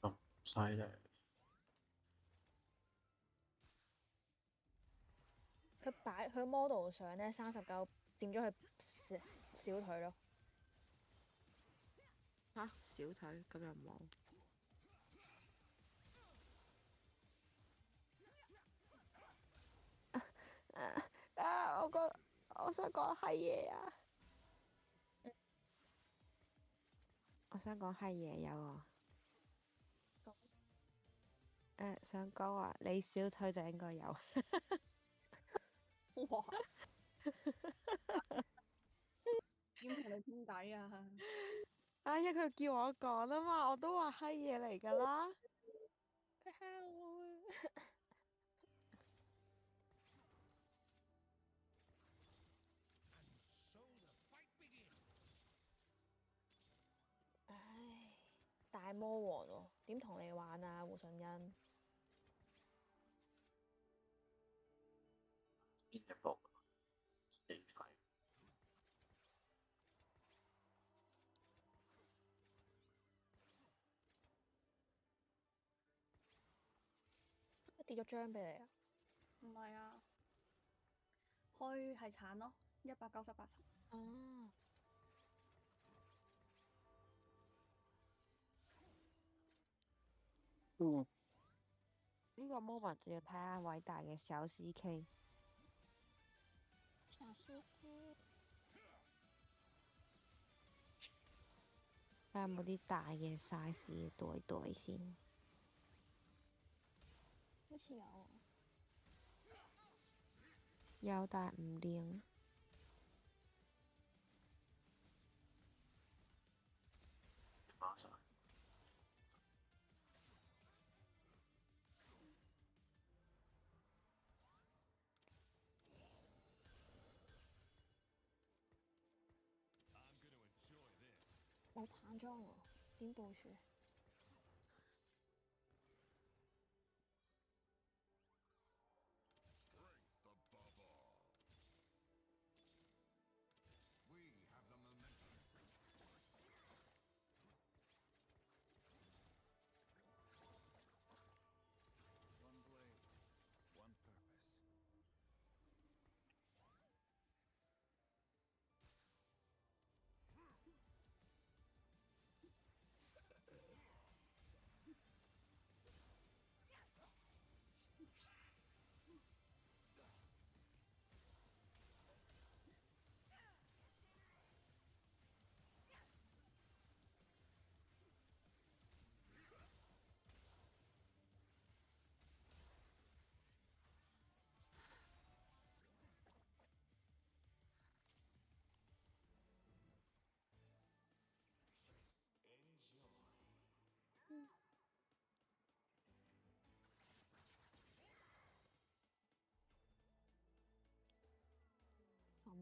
咁犀利，佢擺佢 model 上咧39佔咗佢小腿咯。嚇小腿咁又冇。我想講閪嘢啊！我想講閪嘢有啊。想講話你小腿就應該有。哇！點同你傾偈啊？哎呀，佢叫我講啊嘛，我都話閪嘢嚟㗎啦。佢蝦我啊！唉，大魔王喎，點同你玩啊，胡順恩？邊一部幾睇？跌咗張俾你啊！唔係啊，開係橙咯，198層。哦，呢個 moment 就要睇下偉大嘅小 CK。小師兄，睇下有冇啲大嘅 size 嘅袋先。好似有啊。有但唔靚。馬上冇彈裝喎，點部署？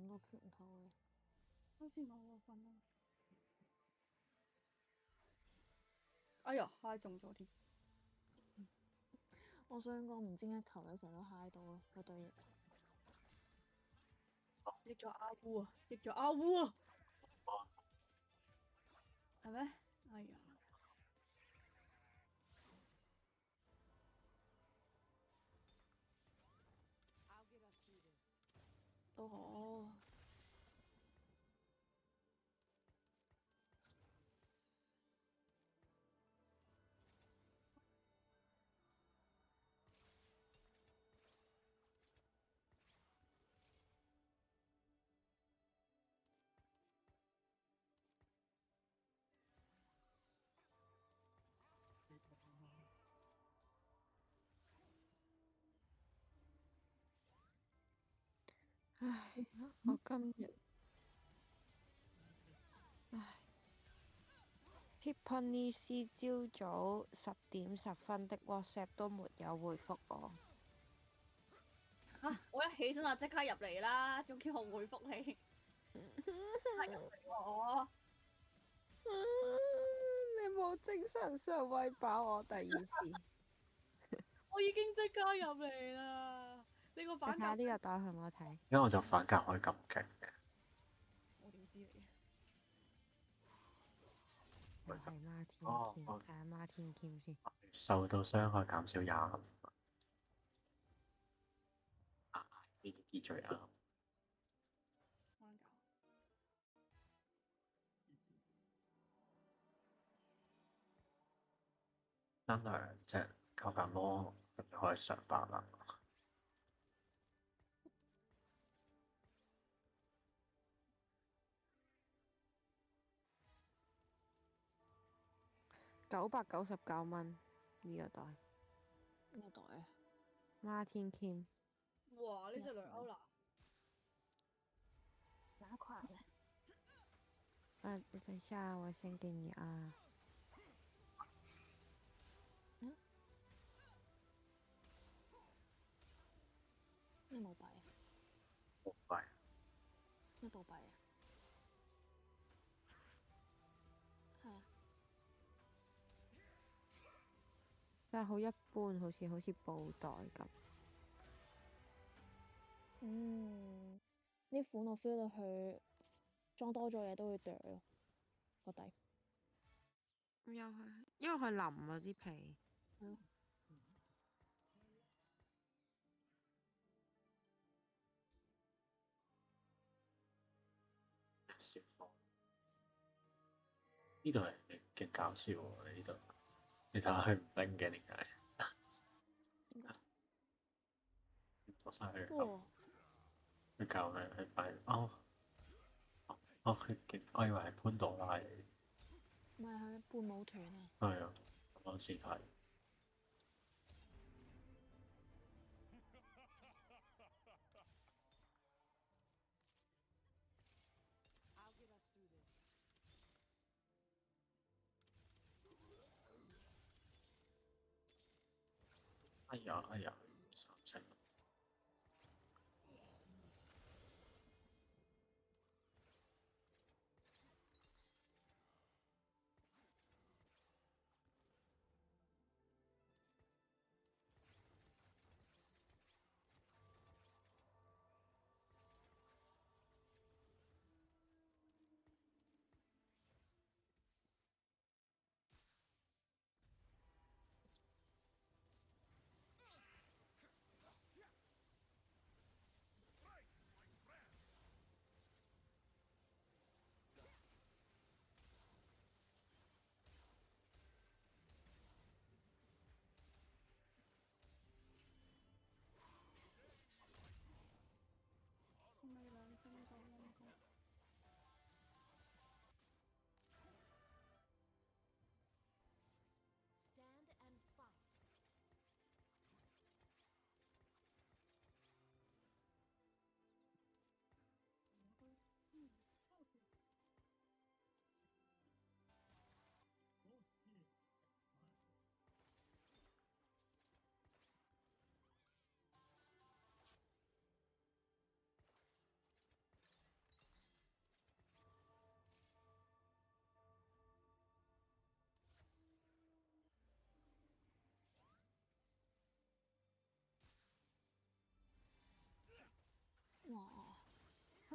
咁多拳頭嘅。好似冇喎瞓啦。哎呀，嗨中咗添！我想講唔知點解球有成日都嗨到咯，嗰對翼。益咗阿烏啊！益咗阿烏啊！係咩？哎呀！都好。唉，我今日唉，Tiffany C 朝早10點10分的 WhatsApp 都沒有回覆我。嚇！我一起身就即刻入嚟啦，仲叫我回覆你，係入嚟喎！你冇精神上餵飽我第二次。我已經即刻入嚟啦！你個你反甲睇下呢個袋好唔好睇？因為我就反甲可以咁勁嘅。我點知你？又係孖天哦劍，睇下孖天劍先。受到傷害減少25分。呢啲最啱。反甲。真2隻交緊魔，咁就可以上班啦。999蚊呢個袋。咩袋啊？孖天劍。哇！呢隻2歐啦〜哪款啊？你等下，我先給你啊。咩冇幣啊？冇幣。咩報幣啊？係啊。但係好一般，好似布袋咁。呢款我 feel 到佢裝多咗嘢都會掉咯，個底。因為佢腍啊啲皮。小方呢度係勁搞笑喎！呢度你睇下佢唔拎嘅點解？我晒佢哇！佢搞咩？佢發現佢勁，我以為係潘朵拉嚟。唔係佢半舞團啊！係啊，我先睇。哎呀，3色。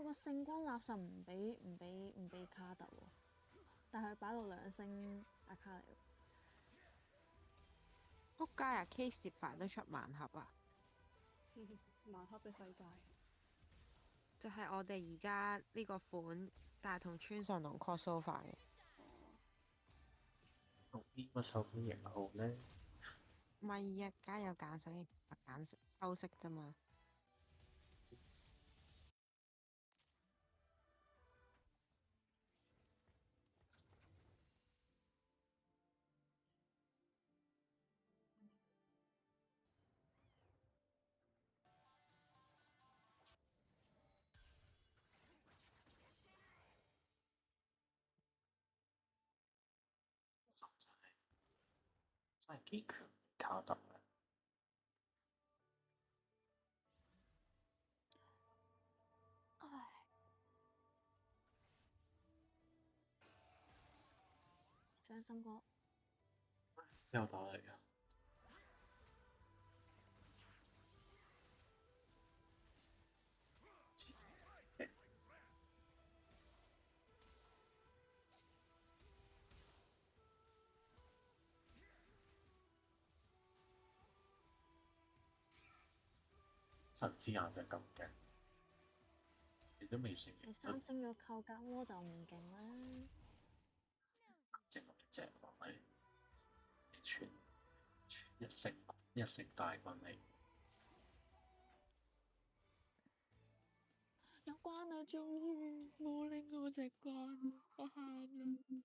佢個聖光垃圾唔俾卡特喎，但係佢擺到2星打卡嚟喎。仆街啊！Case 接飯都出盲盒啊！盲盒嘅世界。就係我哋而家呢個款，但係同村上龍 crossover 嘅。用邊個手機型號咧？唔係啊，梗係有揀色，揀抽色啫嘛。真係幾強卡特啊！唉，張心哥，邊個打嚟㗎？神之眼就咁勁，你都未成你日3星咗扣夾窩就唔勁啦。整落一隻落嚟，全一成大軍嚟。有關啦，終於冇拎我隻關，我喊啦。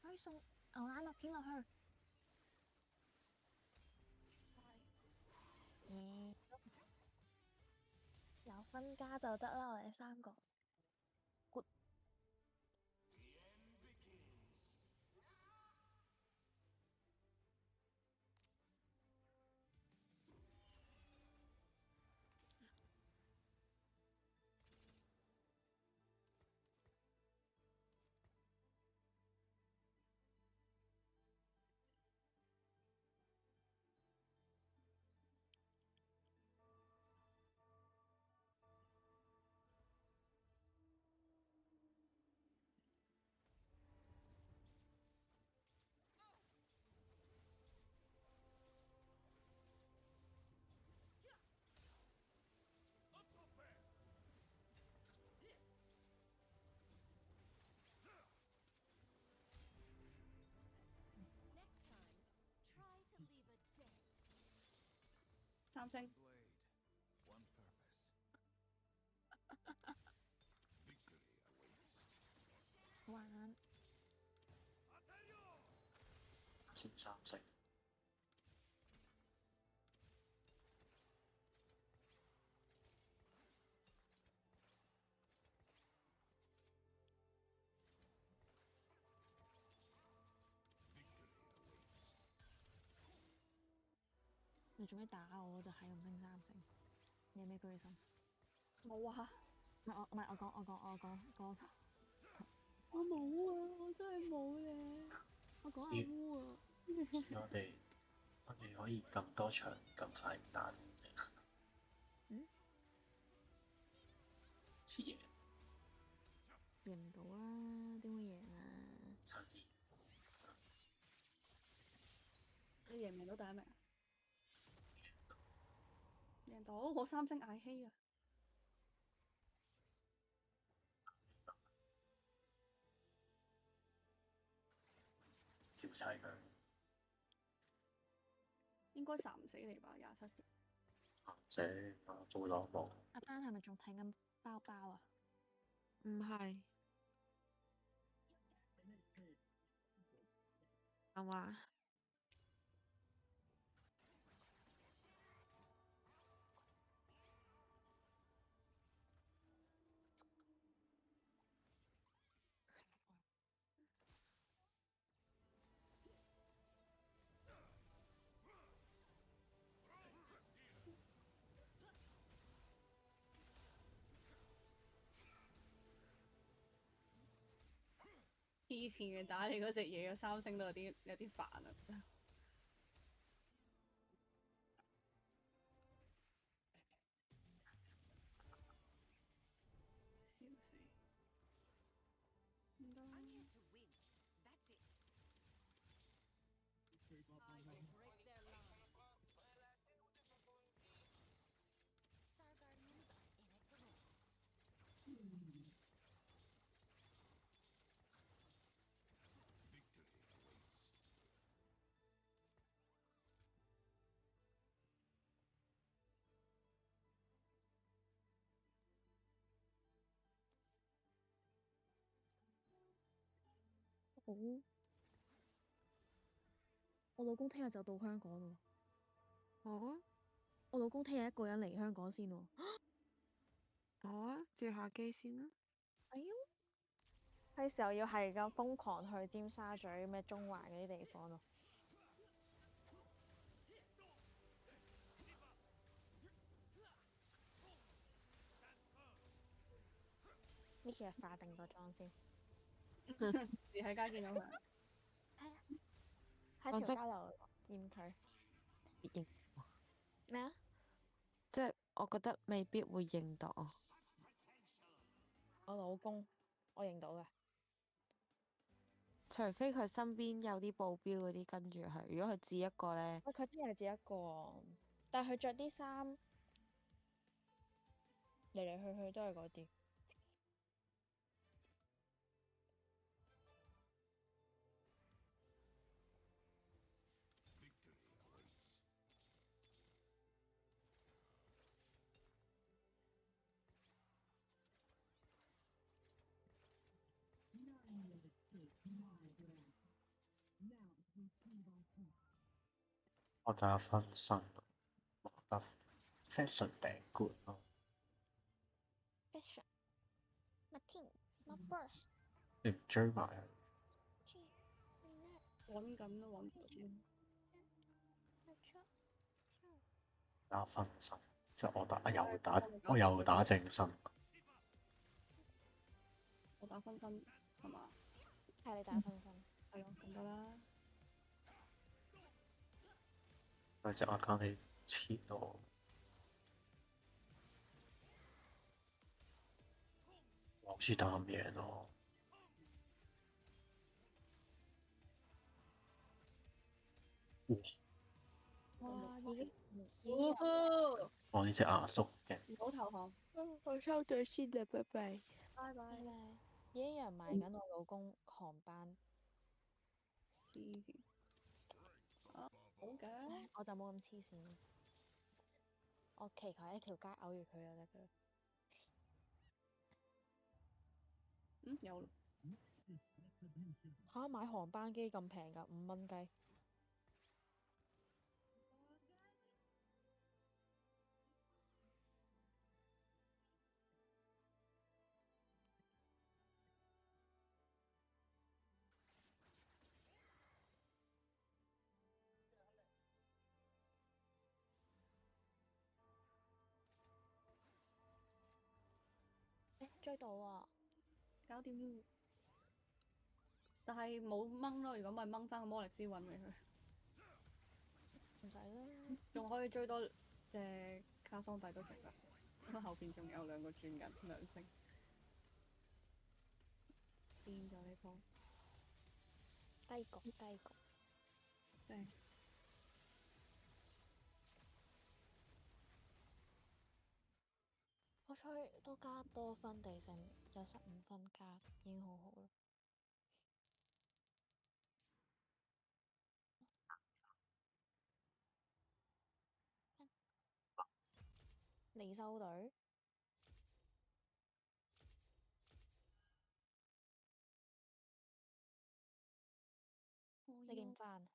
可以送牛奶麥片落去。咦，有分家就得啦，我哋3個。Good。三星。玩先三成。你做咩打我？就係咁升三成。你有咩居心？冇啊！唔係我講我冇啊！我真係冇嘅。我講阿烏啊！我哋可以咁多場咁快打嗯？次贏贏唔到啦，點會贏啊？差啲。你贏唔贏到第一名啊？贏到，我三星艾希啊！照晒佢。應該殺唔死你吧？27條。做咗冇。阿丹係咪仲睇緊包包啊？唔係。係嘛？黐線嘅打你嗰隻嘢，個三星都有啲煩啊！笑死！唔得。好，我老公聽日就到香港咯。好啊，我老公聽日一個人嚟香港先喎。好啊，接下機先啦。哎呀，係時候要係咁瘋狂去尖沙咀咩中環嗰啲地方咯。呢期係化定個妝先。你喺街見到佢？係啊，喺條交流見佢。認咩啊？即係我覺得未必會認到。我老公，我認到嘅。除非佢身邊有啲保鏢嗰啲跟住佢，如果佢自己一個咧，佢聽日只一個，但係佢着啲衫嚟嚟去去都係嗰啲。我打分身，我覺得 fashion 頂冠咯。Fashion，my team，my first。你唔追埋佢？揾緊都揾唔到。打分身，即係我又打正身。我打分身係嘛？係你打分身。係咯，咁得啦。佢隻 account 你切我，好似打唔贏咯。哇！已經我呢隻牙叔嘅。唔好投降。我收咗先啦，拜拜。拜拜。已經有人買緊我老公狂班。黐線。啊，好嘅。我就冇咁黐線。我祈求喺條街咬住佢就得㗎啦。有嚇買航班機咁平㗎，5蚊雞。追到啊！搞掂啦，但係冇掹咯。如果咪掹翻個魔力之韻俾佢，唔使啦。仲可以追多隻卡桑蒂都仲得，因為後邊仲有2個轉緊2星，癲咗呢鋪，雞局雞局。正。好彩都加多分地勝，有15分加，已經好好啦。離獸隊，你點翻？